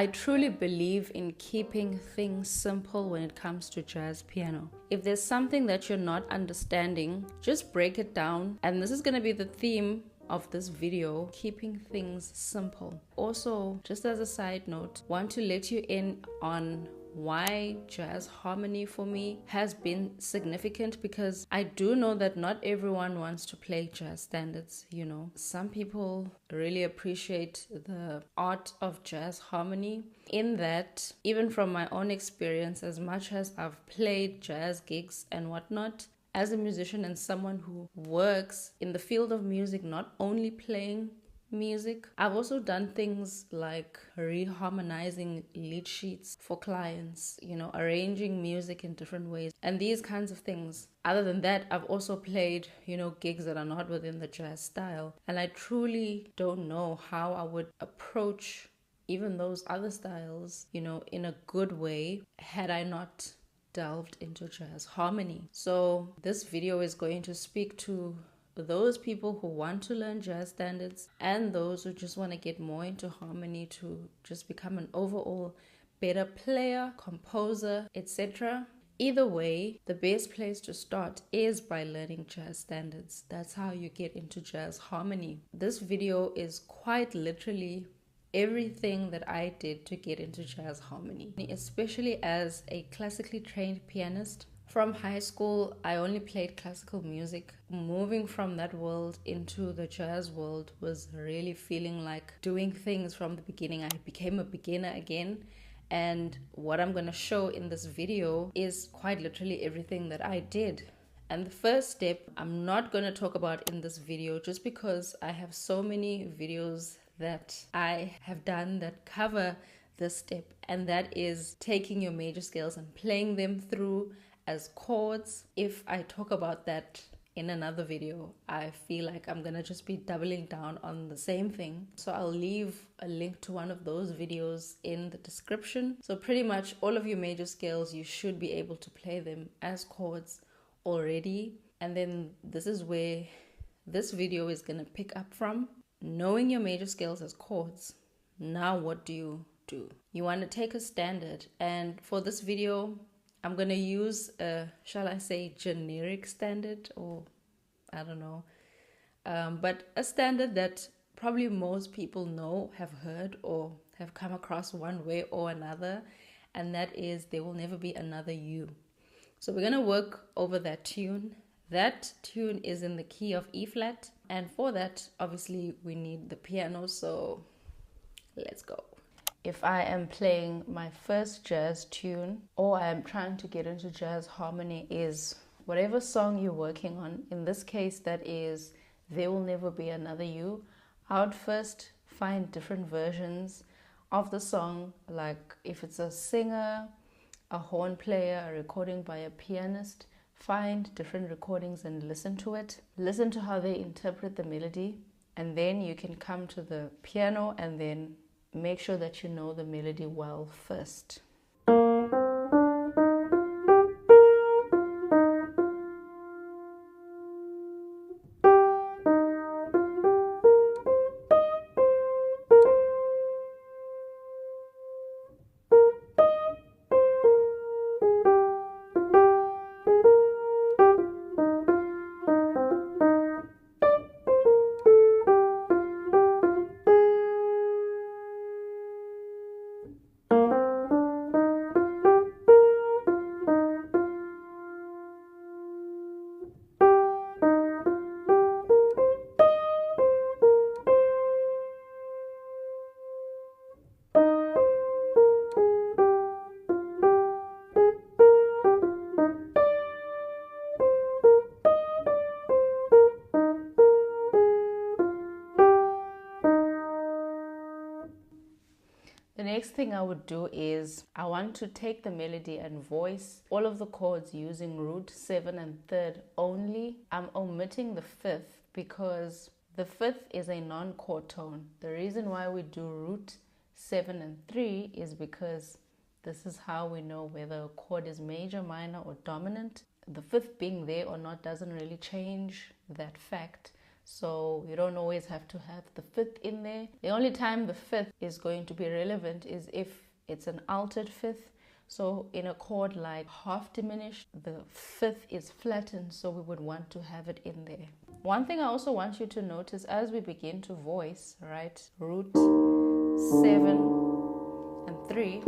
truly believe in keeping things simple when it comes to jazz piano. If there's something that you're not understanding, just break it down. And this is going to be the theme of this video, keeping things simple. Also, just as a side note, want to let you in on why jazz harmony for me has been significant, because I do know that not everyone wants to play jazz standards. Some people really appreciate the art of jazz harmony, in that even from my own experience, as much as I've played jazz gigs and whatnot, as a musician and someone who works in the field of music, not only playing music, I've also done things like reharmonizing lead sheets for clients, arranging music in different ways and these kinds of things. Other than that, I've also played, gigs that are not within the jazz style, and I truly don't know how I would approach even those other styles, in a good way, had I not delved into jazz harmony. So this video is going to speak to those people who want to learn jazz standards and those who just want to get more into harmony to just become an overall better player, composer, etc. Either way, the best place to start is by learning jazz standards. That's how you get into jazz harmony. This video is quite literally everything that I did to get into jazz harmony, especially as a classically trained pianist. From high school, I only played classical music. Moving from that world into the jazz world was really feeling like doing things from the beginning. I became a beginner again. And what I'm going to show in this video is quite literally everything that I did. And the first step I'm not going to talk about in this video, just because I have so many videos that I have done that cover this step, and that is taking your major scales and playing them through as chords. If I talk about that in another video, I feel like I'm gonna just be doubling down on the same thing. So I'll leave a link to one of those videos in the description. So pretty much all of your major scales, you should be able to play them as chords already. And then this is where this video is gonna pick up from. Knowing your major scales as chords, now what do you do? You want to take a standard, and for this video I'm going to use a, shall I say, generic standard, or I don't know, but a standard that probably most people know, have heard, or have come across one way or another, and that is There Will Never Be Another You. So we're going to work over that tune. That tune is in the key of E flat, and for that obviously we need the piano, so let's go. If I am playing my first jazz tune, or I am trying to get into jazz harmony, is whatever song you're working on. In this case, that is There Will Never Be Another You. I would first find different versions of the song, like if it's a singer, a horn player, a recording by a pianist. Find different recordings and listen to it. Listen to how they interpret the melody, and then you can come to the piano and then make sure that you know the melody well first. The next thing I would do is I want to take the melody and voice all of the chords using root, 7 and 3rd only. I'm omitting the 5th because the 5th is a non-chord tone. The reason why we do root, 7 and 3 is because this is how we know whether a chord is major, minor or dominant. The 5th being there or not doesn't really change that fact. So you don't always have to have the fifth in there. The only time the fifth is going to be relevant is if it's an altered fifth. So in a chord like half diminished, the fifth is flattened, so we would want to have it in there. One thing I also want you to notice as we begin to voice, right? Root 7 and 3,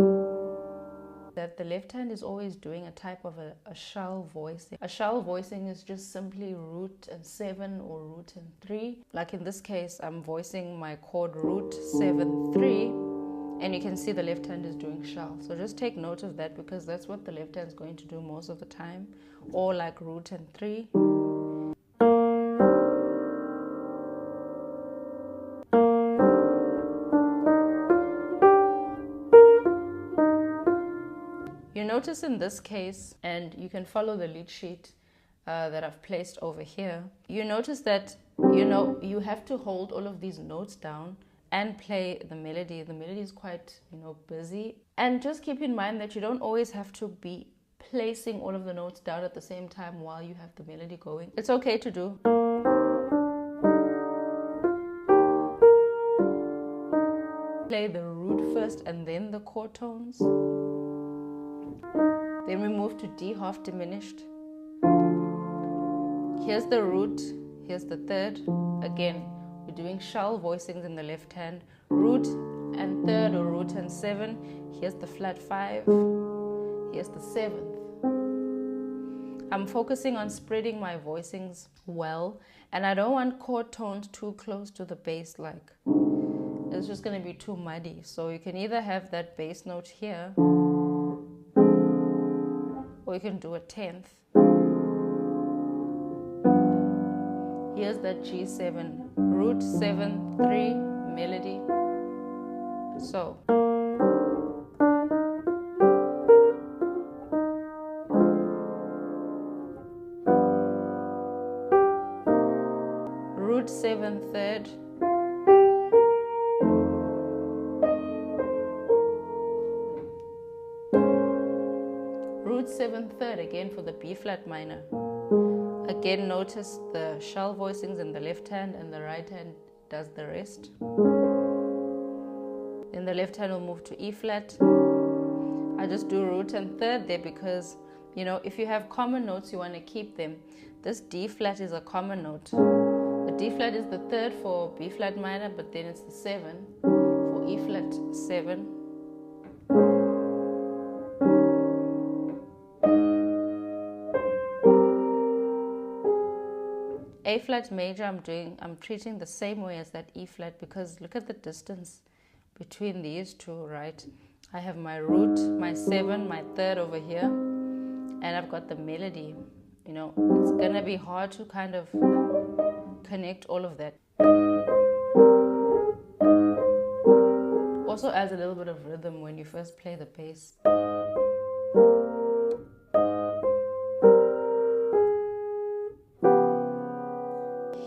that the left hand is always doing a type of a shell voicing. A shell voicing is just simply root and 7 or root and 3. Like in this case, I'm voicing my chord root 7, 3, and you can see the left hand is doing shell. So just take note of that, because that's what the left hand is going to do most of the time. Or like root and 3. You notice in this case, and you can follow the lead sheet that I've placed over here, you notice that, you have to hold all of these notes down and play the melody. The melody is quite, busy. And just keep in mind that you don't always have to be placing all of the notes down at the same time while you have the melody going. It's okay to do. Play the root first and then the chord tones. Then we move to D half diminished. Here's the root, here's the third. Again, we're doing shell voicings in the left hand. Root and third or root and 7. Here's the flat 5. Here's the 7th. I'm focusing on spreading my voicings well, and I don't want chord tones too close to the bass, like it's just going to be too muddy. So you can either have that bass note here, or you can do a 10th. Here's that G7, root 7, 3 melody. So root 7 third, root 7 third again for the B flat minor. Again, notice the shell voicings in the left hand, and the right hand does the rest. Then the left hand will move to E flat. I just do root and third there because, if you have common notes, you want to keep them. This D flat is a common note. The D flat is the third for B flat minor, but then it's the 7 for E flat 7. A flat major I'm treating the same way as that E flat, because look at the distance between these two, right? I have my root, my 7, my third over here, and I've got the melody. It's gonna be hard to kind of connect all of that. Also adds a little bit of rhythm when you first play the bass.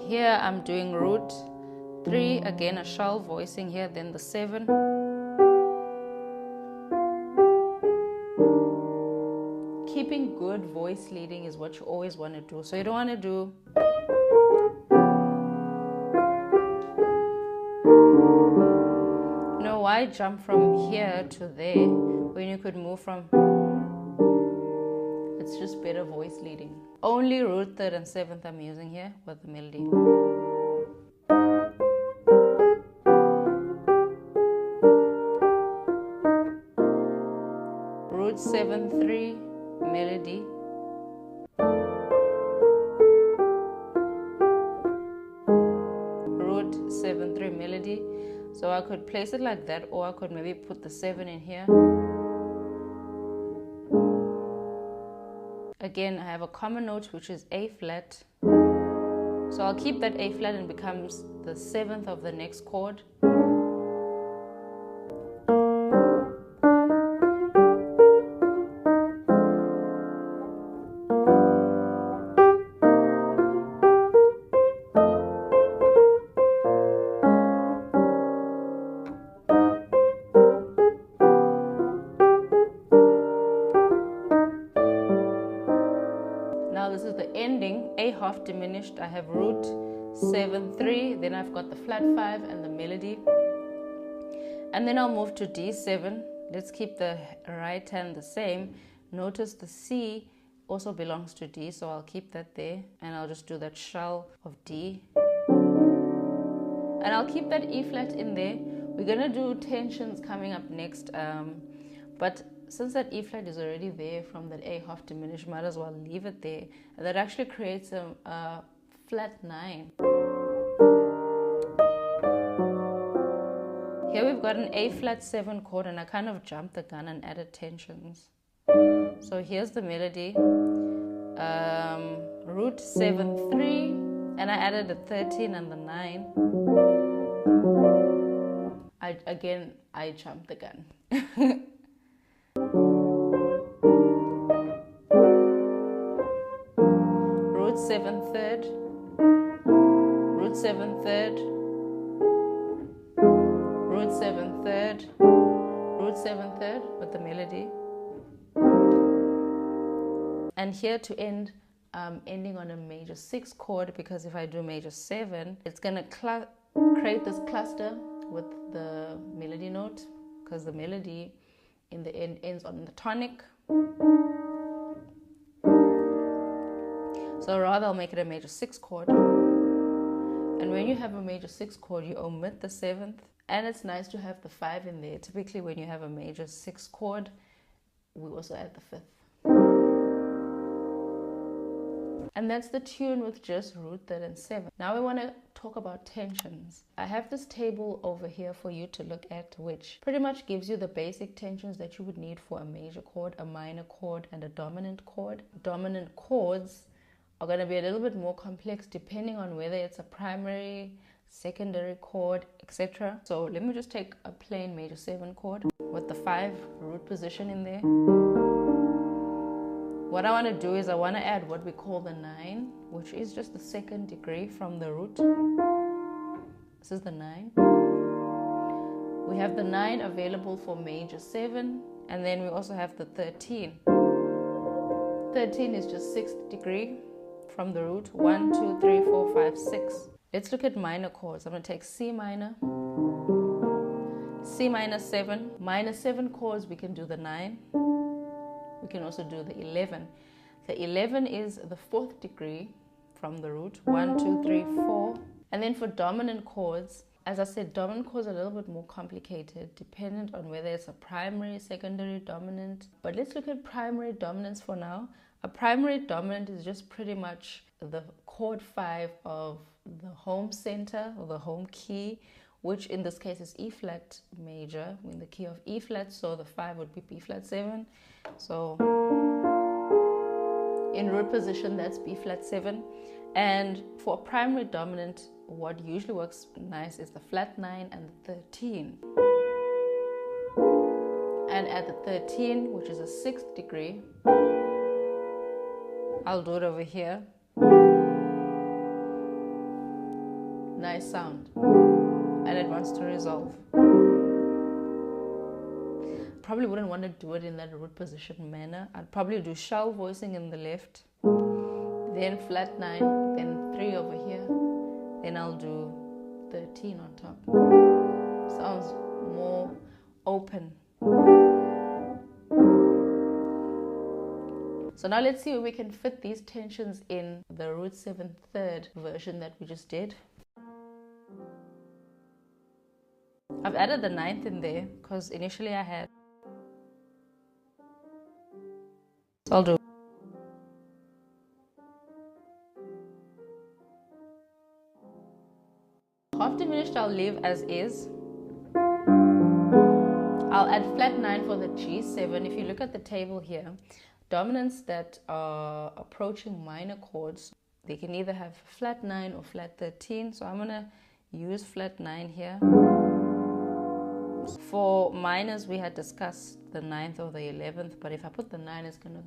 Here I'm doing root 3, again a shell voicing here, then the 7. Keeping good voice leading is what you always want to do. So you don't want to do why jump from here to there when you could move from. It's just better voice leading. Only root 3rd and 7th I'm using here with the melody. Root 7, 3 melody. Root 7, 3 melody. So I could place it like that, or I could maybe put the 7 in here. Again, I have a common note, which is A flat. So I'll keep that A flat and it becomes the 7th of the next chord. Now this is the ending, A half diminished. I have root 7, 3, then I've got the flat 5 and the melody. And then I'll move to D7. Let's keep the right hand the same. Notice the C also belongs to D, so I'll keep that there, and I'll just do that shell of D. And I'll keep that E flat in there. We're gonna do tensions coming up next, but since that E flat is already there from that A half diminished, might as well leave it there. And that actually creates a flat 9. Here we've got an A flat 7 chord, and I kind of jumped the gun and added tensions. So here's the melody, root 7, 3, and I added a 13 and the 9. I jumped the gun. Root 7 third, root 7 third, root 7 third, root 7 third with the melody. And here to end, ending on a major 6 chord, because if I do major 7, it's gonna create this cluster with the melody note, because the melody in the end ends on the tonic. So rather I'll make it a major 6 chord. And when you have a major 6 chord, you omit the 7th, and it's nice to have the 5 in there. Typically when you have a major 6 chord, we also add the 5th. And that's the tune with just root 3rd and 7. Now we want to talk about tensions. I have this table over here for you to look at, which pretty much gives you the basic tensions that you would need for a major chord, a minor chord, and a dominant chord. Dominant chords are going to be a little bit more complex depending on whether it's a primary, secondary chord, etc. So let me just take a plain major 7 chord with the 5 root position in there. What I want to do is I want to add what we call the 9, which is just the 2nd degree from the root. This is the 9. We have the 9 available for major 7, and then we also have the 13. 13 is just 6th degree from the root. 1, 2, 3, 4, 5, 6. Let's look at minor chords. I'm going to take C minor, C minor 7. Minor 7 chords, we can do the 9. We can also do the 11. The 11 is the 4th degree from the root. 1, 2, 3, 4. And then for dominant chords, as I said, dominant chords are a little bit more complicated, dependent on whether it's a primary, secondary, dominant. But let's look at primary dominance for now. A primary dominant is just pretty much the chord 5 of the home center or the home key, which in this case is E flat major, in the key of E flat, so the 5 would be B flat 7. So in root position, that's B flat 7. And for primary dominant, what usually works nice is the flat 9 and the 13. And at the 13, which is a 6th degree, I'll do it over here. Nice sound. And it wants to resolve. Probably wouldn't want to do it in that root position manner. I'd probably do shell voicing in the left, then flat 9, then 3 over here, then I'll do 13 on top. Sounds more open. So now let's see if we can fit these tensions in the root 7 third version that we just did. I've added the 9th in there because initially I had. So I'll do. Half diminished I'll leave as is. I'll add flat 9 for the G7. If you look at the table here, dominants that are approaching minor chords, they can either have flat 9 or flat 13. So I'm going to use flat 9 here. For minors, we had discussed the 9th or the 11th, but if I put the 9, it's going to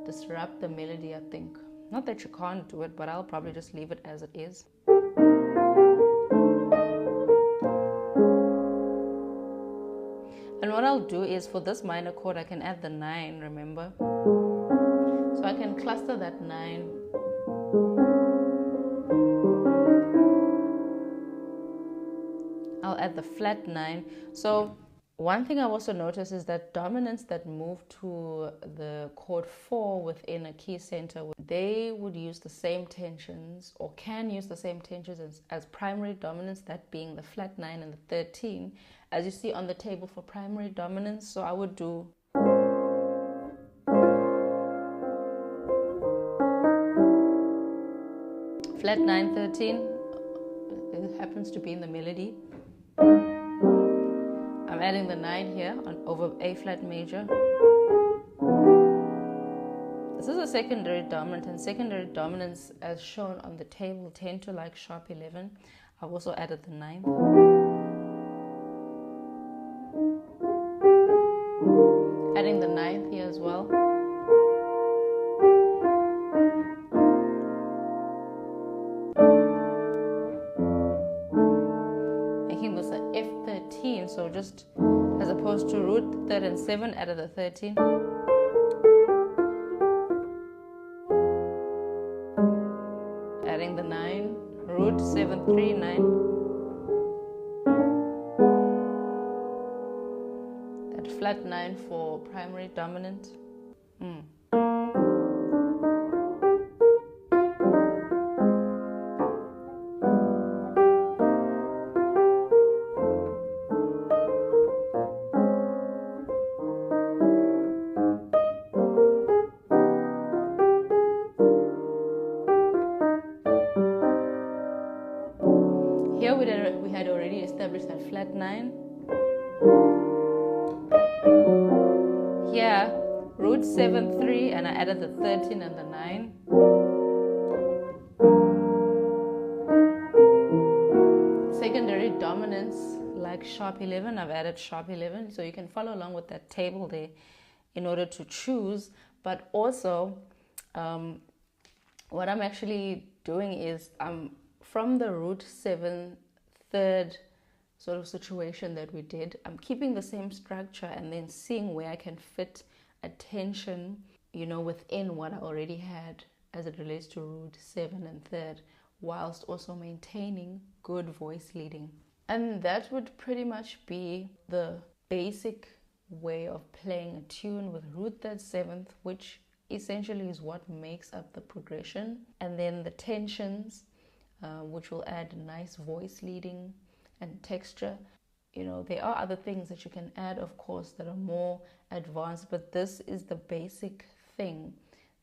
disrupt the melody, I think. Not that you can't do it, but I'll probably just leave it as it is. And what I'll do is for this minor chord, I can add the 9, remember? So I can cluster that 9 I'll add the flat 9. So one thing I also noticed is that dominants that move to the chord 4 within a key center, they would use the same tensions, or can use the same tensions as primary dominants, that being the flat 9 and the 13, as you see on the table for primary dominants. So I would do flat 9, 13. It happens to be in the melody. I'm adding the 9 here over A flat major. This is a secondary dominant, and secondary dominants, as shown on the table, tend to like sharp 11. I've also added the 9th. Adding the 9th here as well. Making this an F13, so just as opposed to root 3rd and 7, added the 13. Adding the 9, root 7, 3, 9. That flat 9 for primary dominant. Here we had already established that flat 9. Here, root 7, 3, and I added the 13 and the 9. Secondary dominants like sharp 11, I've added sharp 11, so you can follow along with that table there in order to choose. But also, what I'm actually doing is from the root 7 3rd sort of situation that we did, I'm keeping the same structure and then seeing where I can fit a tension, you know, within what I already had as it relates to root 7 and 3rd, whilst also maintaining good voice leading. And that would pretty much be the basic way of playing a tune with root 3rd 7th, which essentially is what makes up the progression. And then the tensions, which will add nice voice leading and texture. You know, there are other things that you can add, of course, that are more advanced, but this is the basic thing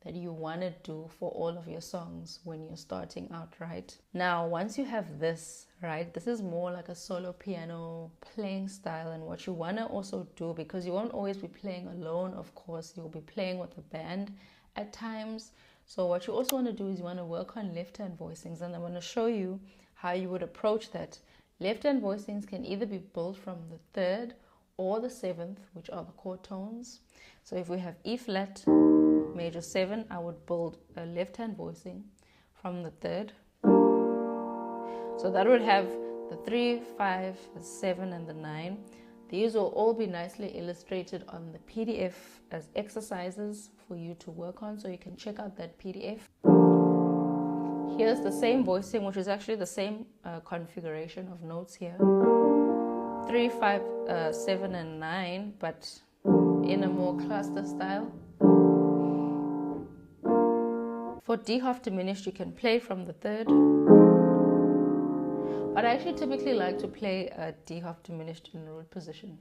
that you want to do for all of your songs when you're starting out, right? Now, once you have this, right, this is more like a solo piano playing style, and what you want to also do, because you won't always be playing alone, of course, you'll be playing with a band at times. So what you also want to do is you want to work on left-hand voicings, and I'm going to show you how you would approach that. Left-hand voicings can either be built from the 3rd or the 7th, which are the chord tones. So if we have E flat major 7, I would build a left-hand voicing from the 3rd. So that would have the 3, 5, the 7, and the 9. These will all be nicely illustrated on the PDF as exercises for you to work on, so you can check out that PDF. Here's the same voicing, which is actually the same configuration of notes here. 3, 5, 7, and 9, but in a more cluster style. For D half diminished, you can play from the 3rd. But I actually typically like to play a D half diminished in root position.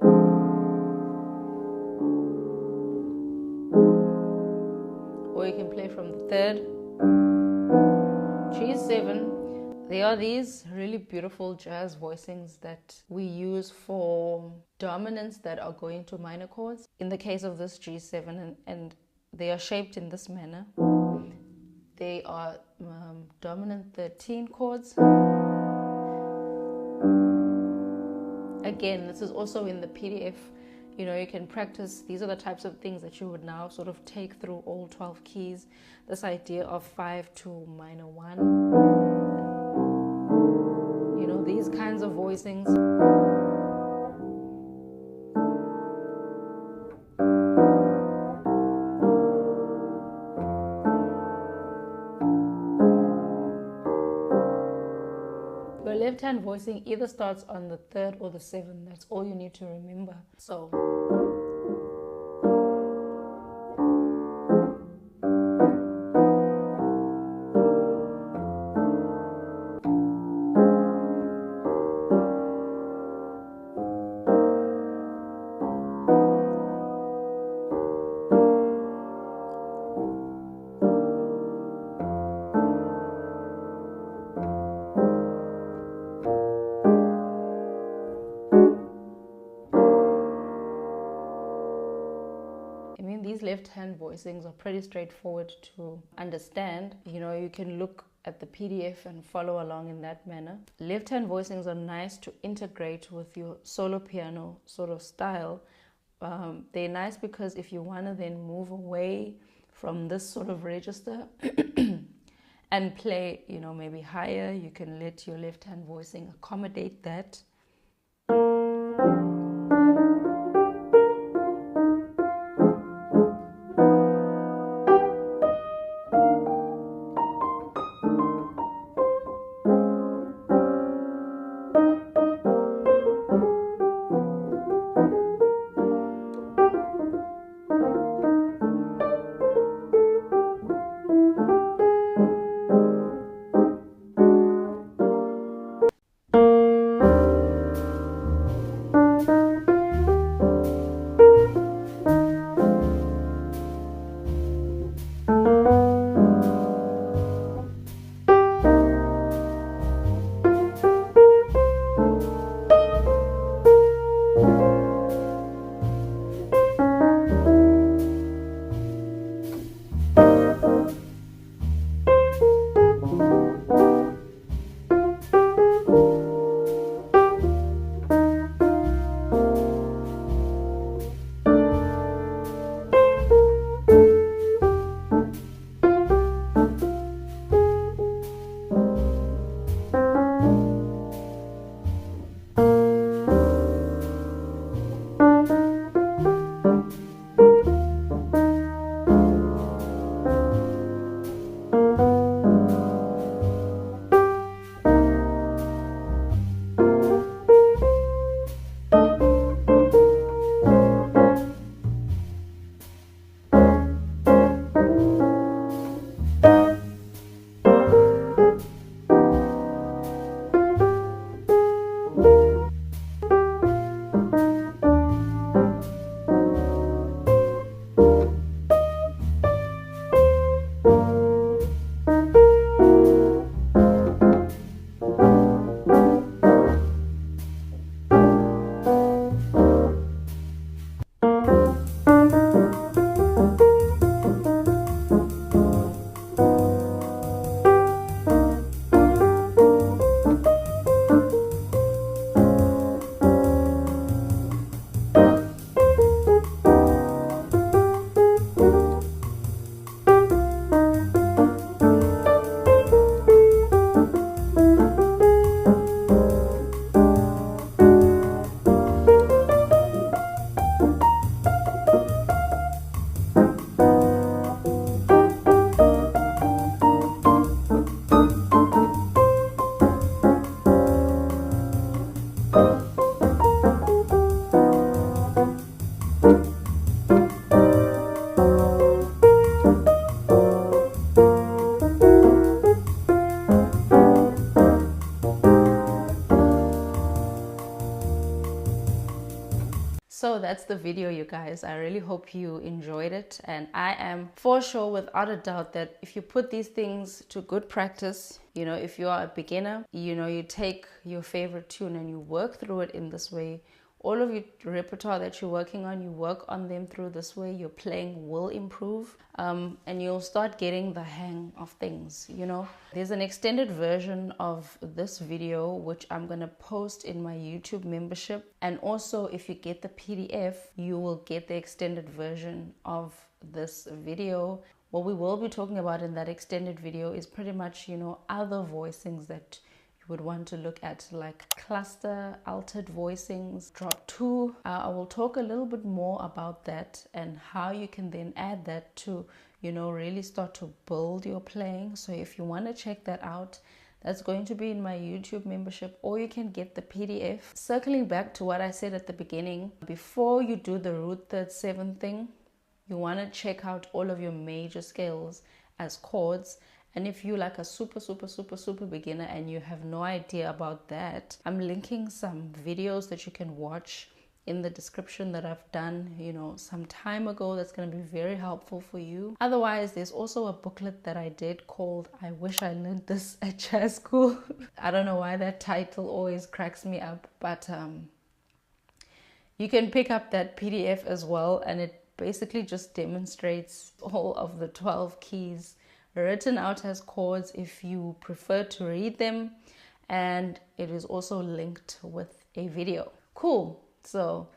Or you can play from the 3rd. G7. There are these really beautiful jazz voicings that we use for dominants that are going to minor chords. In the case of this G7, and they are shaped in this manner. They are dominant 13 chords. Again, this is also in the PDF. You know, you can practice. These are the types of things that you would now sort of take through all 12 keys. This idea of 5 to minor 1. You know, these kinds of voicings. left hand voicing either starts on the 3rd or the 7th. That's all you need to remember. So these left-hand voicings are pretty straightforward to understand. You can look at the PDF and follow along in that manner. Left-hand voicings are nice to integrate with your solo piano sort of style. They're nice because if you want to then move away from this sort of register and play, maybe higher, you can let your left-hand voicing accommodate that. So that's the video, you guys. I really hope you enjoyed it, and I am for sure without a doubt that if you put these things to good practice, if you are a beginner, you take your favorite tune and you work through it in this way. All of your repertoire that you're working on, you work on them through this way, your playing will improve, and you'll start getting the hang of things. There's an extended version of this video which I'm going to post in my YouTube membership, and also if you get the PDF, you will get the extended version of this video. What we will be talking about in that extended video is pretty much, other voicings that would want to look at, like cluster, altered voicings, drop 2. I will talk a little bit more about that and how you can then add that to, really start to build your playing. So if you want to check that out, That's going to be in my YouTube membership, or you can get the PDF. Circling back to what I said at the beginning, before you do the root third seventh thing, you want to check out all of your major scales as chords. And if you're like a super beginner and you have no idea about that, I'm linking some videos that you can watch in the description that I've done, some time ago, that's going to be very helpful for you. Otherwise, there's also a booklet that I did called I Wish I Learned This at Jazz School. I don't know why that title always cracks me up, but you can pick up that PDF as well, and it basically just demonstrates all of the 12 keys written out as chords if you prefer to read them, and it is also linked with a video. Cool. So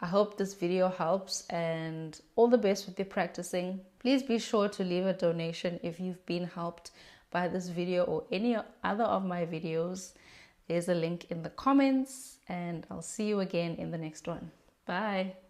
I hope this video helps, and all the best with your practicing. Please be sure to leave a donation if you've been helped by this video or any other of my videos. There's a link in the comments, and I'll see you again in the next one. Bye.